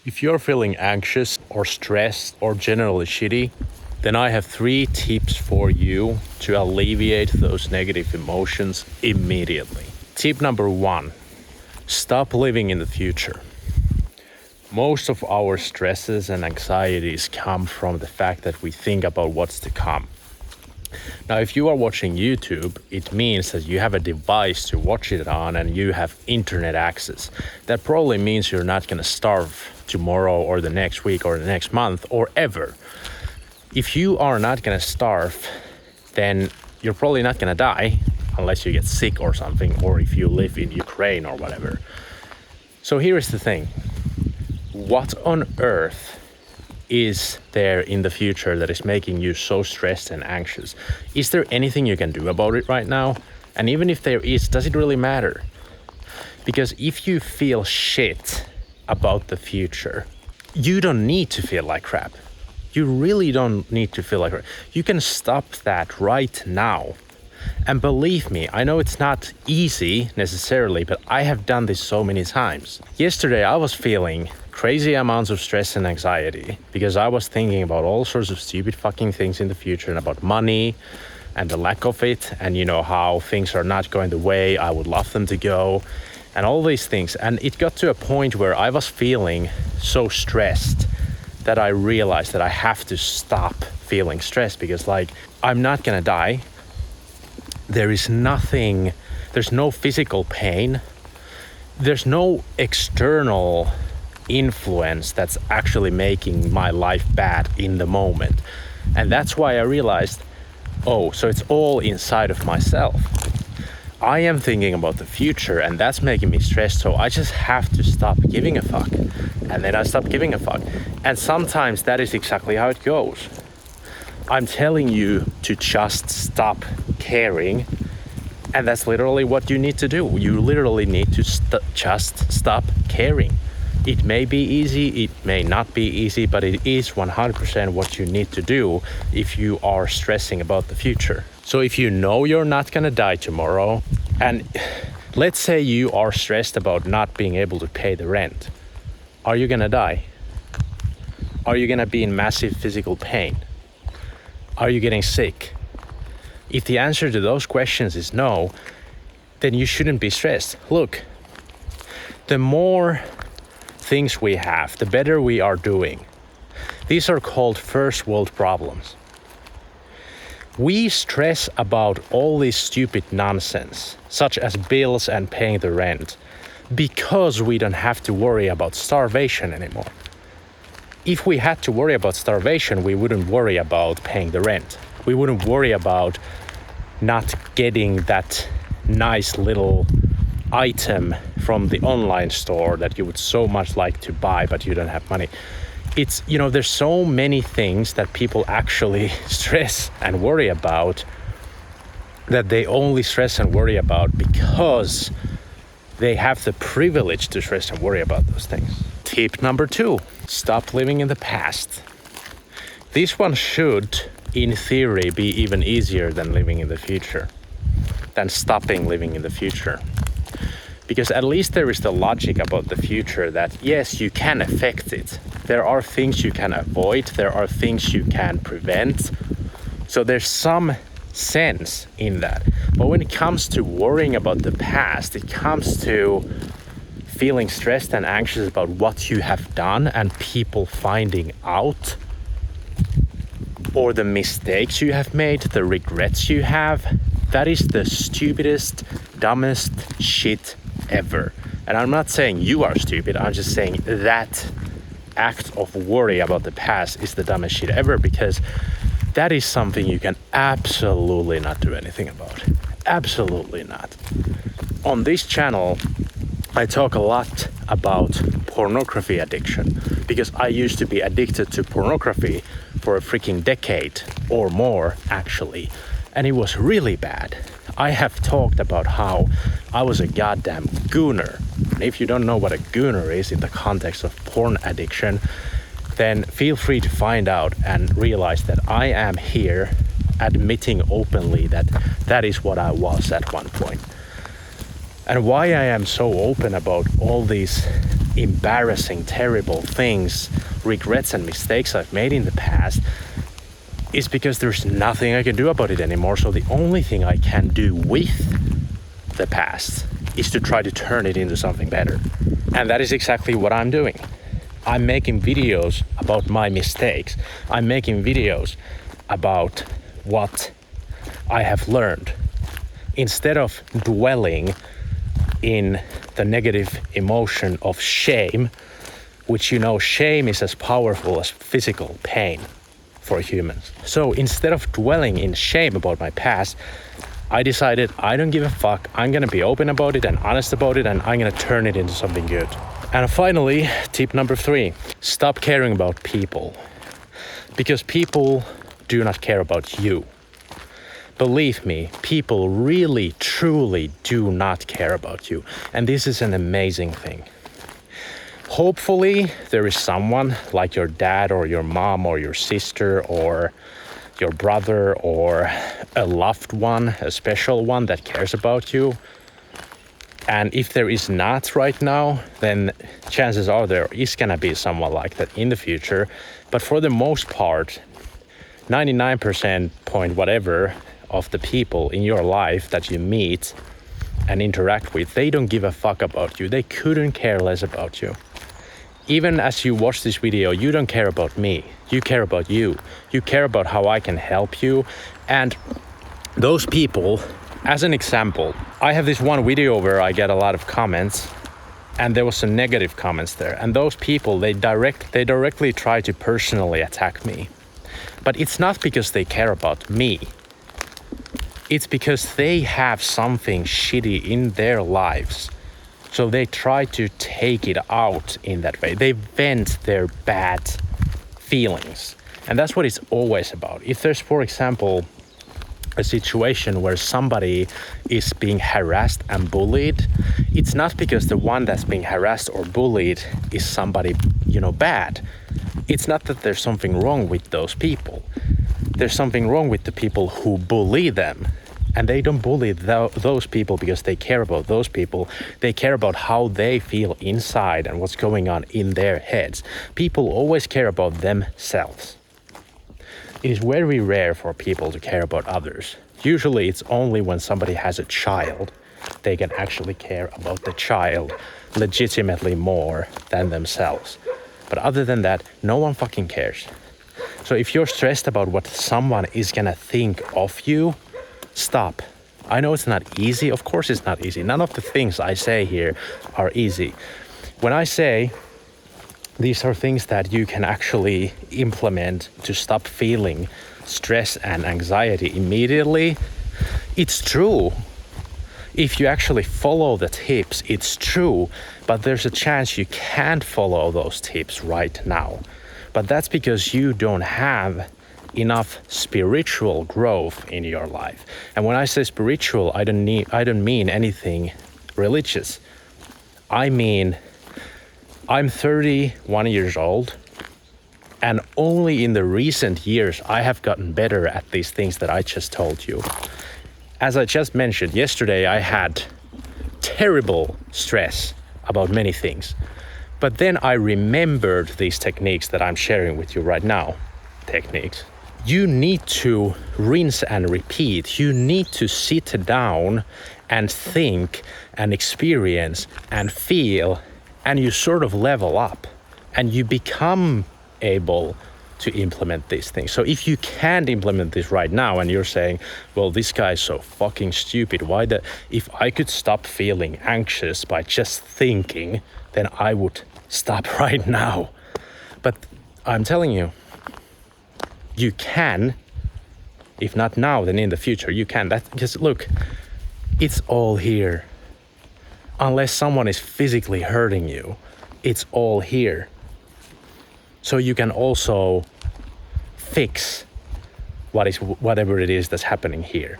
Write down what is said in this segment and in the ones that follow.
If you're feeling anxious or stressed or generally shitty, then I have 3 tips for you to alleviate those negative emotions immediately. Tip number 1, stop living in the future. Most of our stresses and anxieties come from the fact that we think about what's to come. Now, if you are watching YouTube, it means that you have a device to watch it on and you have internet access. That probably means you're not going to starve tomorrow or the next week or the next month or ever. If you are not going to starve, then you're probably not going to die unless you get sick or something, or if you live in Ukraine or whatever. So here is the thing. What on earth is there in the future that is making you so stressed and anxious? Is there anything you can do about it right now? And even if there is, does it really matter? Because if you feel shit about the future, you don't need to feel like crap. You really don't need to feel like crap. You can stop that right now. And believe me, I know it's not easy necessarily, but I have done this so many times. Yesterday I was feeling crazy amounts of stress and anxiety because I was thinking about all sorts of stupid fucking things in the future and about money and the lack of it, and how things are not going the way I would love them to go and all these things. And it got to a point where I was feeling so stressed that I realized that I have to stop feeling stressed because I'm not gonna die. There's no physical pain. There's no external influence that's actually making my life bad in the moment. And that's why I realized, so it's all inside of myself. I am thinking about the future and that's making me stressed, so I just have to stop giving a fuck. And then I stop giving a fuck. And sometimes that is exactly how it goes. I'm telling you to just stop caring, and that's literally what you need to do. You literally need to just stop caring. It may be easy, it may not be easy, but it is 100% what you need to do if you are stressing about the future. So if you know you're not gonna die tomorrow, and let's say you are stressed about not being able to pay the rent, are you gonna die? Are you gonna be in massive physical pain? Are you getting sick? If the answer to those questions is no, then you shouldn't be stressed. Look, the more things we have, the better we are doing. These are called first world problems. We stress about all this stupid nonsense, such as bills and paying the rent, because we don't have to worry about starvation anymore. If we had to worry about starvation, we wouldn't worry about paying the rent. We wouldn't worry about not getting that nice little item from the online store that you would so much like to buy, but you don't have money. It's, there's so many things that people actually stress and worry about that they only stress and worry about because they have the privilege to stress and worry about those things. Tip number 2, stop living in the past. This one should, in theory, be even easier than living in the future, than stopping living in the future. Because at least there is the logic about the future that yes, you can affect it. There are things you can avoid, there are things you can prevent. So there's some sense in that. But when it comes to worrying about the past, it comes to feeling stressed and anxious about what you have done and people finding out, or the mistakes you have made, the regrets you have, that is the stupidest, dumbest shit ever. And I'm not saying you are stupid, I'm just saying that act of worry about the past is the dumbest shit ever, because that is something you can absolutely not do anything about. Absolutely not. On this channel, I talk a lot about pornography addiction because I used to be addicted to pornography for a freaking decade or more, actually, and it was really bad. I have talked about how I was a goddamn gooner. And if you don't know what a gooner is in the context of porn addiction, then feel free to find out and realize that I am here admitting openly that that is what I was at one point. And why I am so open about all these embarrassing, terrible things, regrets and mistakes I've made in the past, is because there's nothing I can do about it anymore. So the only thing I can do with the past is to try to turn it into something better. And that is exactly what I'm doing. I'm making videos about my mistakes. I'm making videos about what I have learned. Instead of dwelling in the negative emotion of shame, which shame is as powerful as physical pain for humans. So instead of dwelling in shame about my past, I decided I don't give a fuck. I'm gonna be open about it and honest about it, and I'm gonna turn it into something good. And finally, tip number 3, stop caring about people. Because people do not care about you. Believe me, people really, truly do not care about you. And this is an amazing thing. Hopefully, there is someone like your dad or your mom or your sister or your brother or a loved one, a special one that cares about you. And if there is not right now, then chances are there is gonna be someone like that in the future. But for the most part, 99% point whatever of the people in your life that you meet and interact with, they don't give a fuck about you. They couldn't care less about you. Even as you watch this video, you don't care about me. You care about you. You care about how I can help you. And those people, as an example, I have this one video where I get a lot of comments, and there was some negative comments there. And those people, they directly try to personally attack me. But it's not because they care about me. It's because they have something shitty in their lives. So they try to take it out in that way. They vent their bad feelings. And that's what it's always about. If there's, for example, a situation where somebody is being harassed and bullied, it's not because the one that's being harassed or bullied is somebody, bad. It's not that there's something wrong with those people. There's something wrong with the people who bully them. And they don't bully those people because they care about those people. They care about how they feel inside and what's going on in their heads. People always care about themselves. It is very rare for people to care about others. Usually it's only when somebody has a child, they can actually care about the child legitimately more than themselves. But other than that, no one fucking cares. So if you're stressed about what someone is gonna think of you, stop. I know it's not easy. Of course it's not easy. None of the things I say here are easy. When I say these are things that you can actually implement to stop feeling stress and anxiety immediately, it's true. If you actually follow the tips, it's true. But there's a chance you can't follow those tips right now. But that's because you don't have enough spiritual growth in your life. And when I say spiritual, I don't mean anything religious. I mean, I'm 31 years old, and only in the recent years I have gotten better at these things that I just told you. As I just mentioned, yesterday I had terrible stress about many things. But then I remembered these techniques that I'm sharing with you right now. Techniques. You need to rinse and repeat. You need to sit down and think and experience and feel, and you sort of level up and you become able to implement these things. So if you can't implement this right now and you're saying, well, this guy is so fucking stupid, if I could stop feeling anxious by just thinking, then I would stop right now. But I'm telling you, you can, if not now, then in the future, you can. Because look, it's all here. Unless someone is physically hurting you, it's all here. So you can also fix whatever it is that's happening here.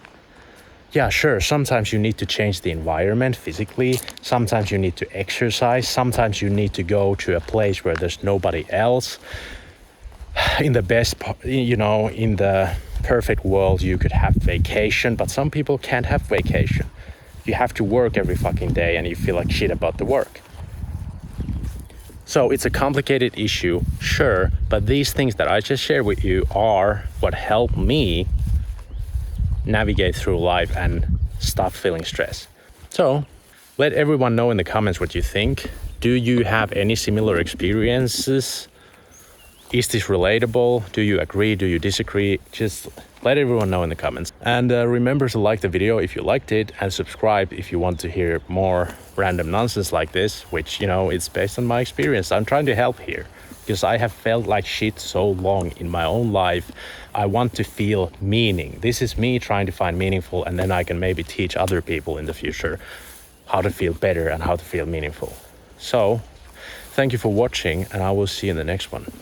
Yeah, sure, sometimes you need to change the environment physically. Sometimes you need to exercise. Sometimes you need to go to a place where there's nobody else. In the perfect world, you could have vacation, but some people can't have vacation. You have to work every fucking day and you feel like shit about the work. So it's a complicated issue, sure, but these things that I just shared with you are what help me navigate through life and stop feeling stress. So let everyone know in the comments what you think. Do you have any similar experiences? Is this relatable? Do you agree? Do you disagree? Just let everyone know in the comments. And remember to like the video if you liked it, and subscribe if you want to hear more random nonsense like this, which, you know, it's based on my experience. I'm trying to help here because I have felt like shit so long in my own life. I want to feel meaning. This is me trying to find meaningful, and then I can maybe teach other people in the future how to feel better and how to feel meaningful. So thank you for watching, and I will see you in the next one.